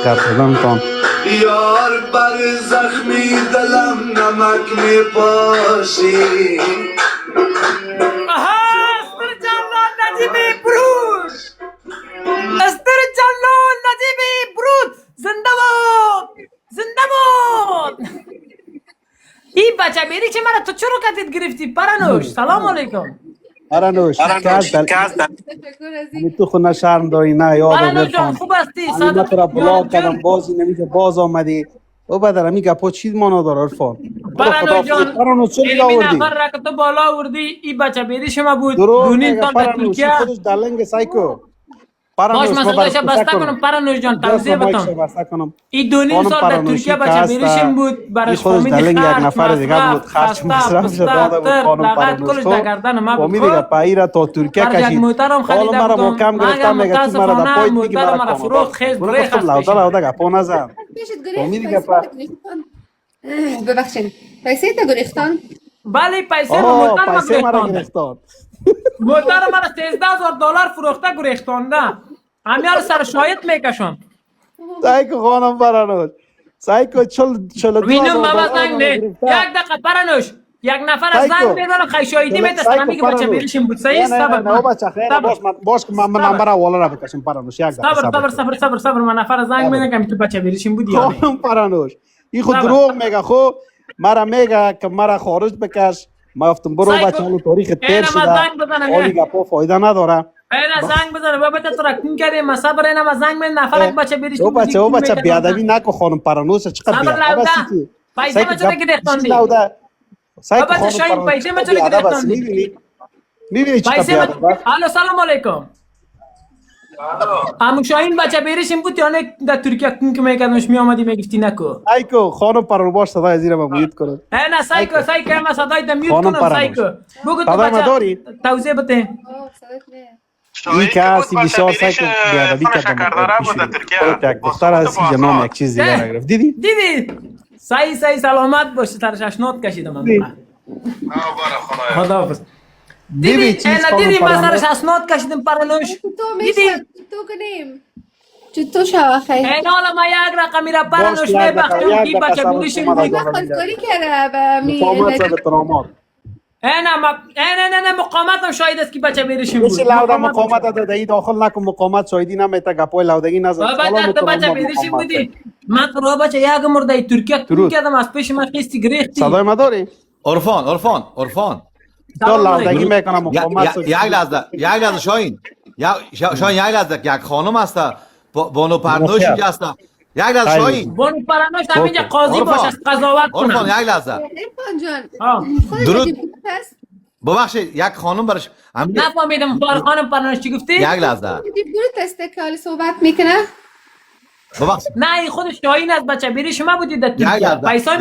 گردن تان یار بر زخمی دلم نمک می پاشی استر جلال نجیبی برود استر جلال نجیبی برود زنده باد زنده باد این بچه بیری چه مرا تو چرا کتید گرفتی پرنوش سلام علیکم پرنوش تو خونه شرم داری نه یاد پرنوش جان خوب هستی من تو را بلاک کردم بازی نمیشه باز آمدی او بدر میگه پا چیز مانا داره عرفان پرنوش جان پرنوش چه علمی نفر را که تو بالا آوردی این بچه بیری شما بود دونین تان در ترکیه خودش دلنگ سایکو باش من صدایش بسته کنم پرنوش جان توضیح بتم این دونین سال در ترکیه بچه بیریشم بود برش فامیلی خرچ مصرف لغت کلش در گردن ما بود فامیلی پاییره تا ترکیه کشید حالا مرا محکم گرفتم میگه تو مرا در پایت میگی مرا فروخت خیز بریخ است لوده لوده گپا نزن فامیلی گپا ببخشید پیسه تا گریختان بله پیسه مرا گرفتان موتر مرا 13000 دلار فروخته گریختانده همیال سر شاید میکشم سایکو خانم پرنوش سایکو چل وینم بابا زنگ نه یک دقیقه پرنوش یک نفر از زنگ میدونم خیلی شایدی میتستم میگه بچه بیریشیم بود صحیح صبر نه بچه خیلی باش که من نمبر اولا را بکشم پرنوش یک دقیقه صبر من نفر از زنگ میدونم که تو بچه بیریشیم بود یا خانم پرنوش این خود دروغ میگه خب مرا میگه که مرا خارج بکش ما گفتم برو بچه حالو تاریخ تیر شده حالی گپا فایده نداره اینا زنگ بزنه بابا تو را کن کردی ما صبر اینا ما زنگ من نفرک بچه بریش او بچه بیادبی نکو خانم پرنوش چقدر بیادب هستی پیسه ما چرا گرفتاندی بابا تو شاید پیسه ما چرا گرفتاندی میبینی چقدر بیادب است الو سلام علیکم امو شاهین بچه بیریشیم بود یا نه در ترکیه کن که میکردمش میامدی میگفتی نکو سایکو خانم پرنوش باش صدای زیر ما میوت کنه نه سایکو ما صدای تا میوت کنم سایکو بگو تو بچه توضیح بده این که هستی بسیار سایکو بیادبی کردم دختر هستی جنام یک چیز دیگر نگرفت دیدی؟ صحیح سلامت باشه سرش اشنات کشیدم من خدا حافظ دیدی من سرش اشنات کشیدم پرنوش دیدی؟ تو کنیم چطور شوه خیلی این حالا ما یک رقمی را پرنوش میبختم کی بچه بیریشیم بود خودکاری کرده به نه مقامتم شاید است که بچه بیریشیم بود میشه لوده مقامت داده ای داخل نکن مقامت شایدی نمیتا گپای لودگی نزد تو بچه بیریشیم بودی من تو بچه یک مرده ترکیه کن کردم از پیش من خیستی گریختی صدای ما داری؟ عرفان تو لودگی میکنم مقامت یک لحظه شاهین یک لحظه یک خانم هست بانو پرنوشی که هست یک لحظه شاهین بانو پرنوش همینجا قاضی باش از قضاوت کنم عرفان یک لحظه ارفان جان درود ببخشید یک خانم برش نفهمیدم خانم پرنوش چی گفتی؟ یک لحظه برو تسته که حالی صحبت میکنه ببخشید نه این خود شاهین از بچه بیری شما بودید در ترکیه پیسای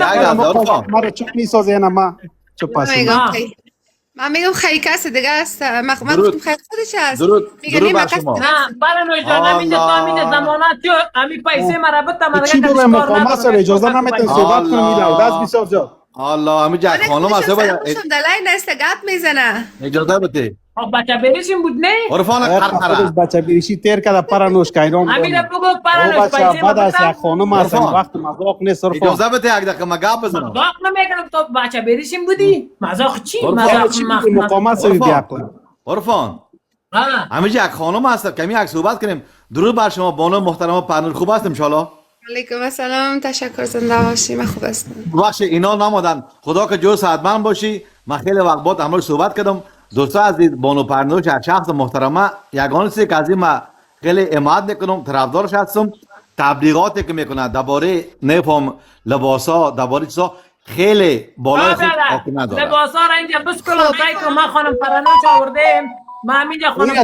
ما رو چک میسازه اینا ما چه پاسی من میگم خیلی کسی دیگه است من گفتم خیلی خودش هست درود بر شما نه پرنوش جان همینجا تا همینجا زمانت جو همی پیسه مرا بتا من چی دوره مقامت سر اجازه نمیتون صحبت کنم میلو دست بسیار جا الله همین جک خانم هست باید دلای نسته گپ میزنه اجازه بده بچه بیریشیم بود نه؟ عرفان خودش بچه بیریشی تیر کرده پرنوش کایرام همینه بگو پرنوش پیسه بعد از یک خانم هست وقت مذاق نیست عرفان اجازه بده یک دقیقه ما گپ بزنم مذاق نمیکنم تو بچه بیریشیم بودی؟ مذاق چی؟ مقامت سوی بیاقل عرفان همین یک خانم هست کمی یک صحبت کنیم درود بر شما بانو محترم پرنوش خوب هست انشالله علیکم السلام تشکر زنده باشی من خوب هستم بخش اینا نمودن خدا که جو صحتمند باشی من خیلی وقت بعد امروز صحبت کردم دوستا عزیز بانو پرنوش هر شخص محترمه یگانه چیزی که از این من خیلی حمایت میکنم طرفدارش هستم تبلیغاتی که میکنه درباره نفهم لباسا درباره چیزا خیلی بالای خود حاکمیت داره لباسا را اینجا بسکلم که من خانم پرنوش آوردیم من همینجا خانم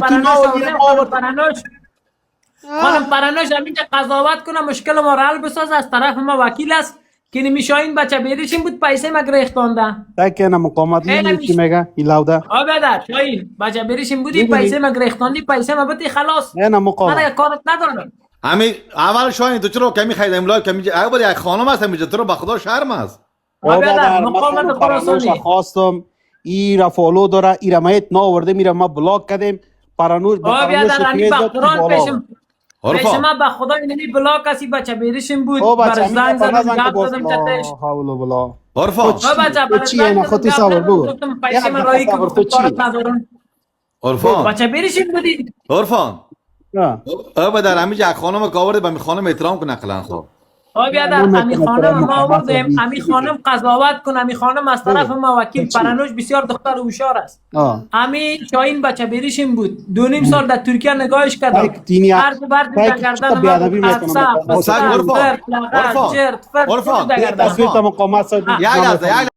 پرنوش خانم پرنوش همینجا قضاوت کنه مشکل ما را حل بسازه از طرف ما وکیل است که نمیشاین بچه بیریشیم بود پیسه ما گرفتانده تاکه نه مقامت نمیدی چی میگه ایلاوده بدر شاین بچه بیریشیم بودی پیسه ما گرفتاندی پیسه ما بودی خلاص نه مقامت من کارت ندارم همین اول شاین تو چرا کمی خرید املای کمی اول یک خانم هست اینجا تو رو به خدا شرم است بدر مقامت خراسانی خواستم ای را فالو داره ای را مایت نا آورده میره ما بلاک کردیم پرنوش بدر همین بختران پیشم عرفان شما به خدا اینمی بلا کسی بچه بیرشیم بود او بر بچه زنگ میگه زدم نزن که جواب باز دادم لا چتش حول ولا عرفان او بچه بر چی زنگ اینه؟ زدم خودتی جواب صبر بگو. دادم گفتم یک پیش من دفعه رایی که صبر تو چی؟ کارت ندارم عرفان بچه بیرشیم بودید عرفان نه او بدر همی جا خانم کاورد به می خانم احترام کنه نقلن خب آقا بیادر امی خانم ما آوردیم امی خانم قضاوت کن امی خانم از طرف ما وکیل پرنوش بسیار دختر هوشیار است امی شاهین بچه بریشیم بود 2.5 سال در ترکیه نگاهش کردم هر دو برد در گردن ما افسر عرفان عرفان چرت فرد عرفان در گردن عرفان تصویر تا مقامت یک لحظه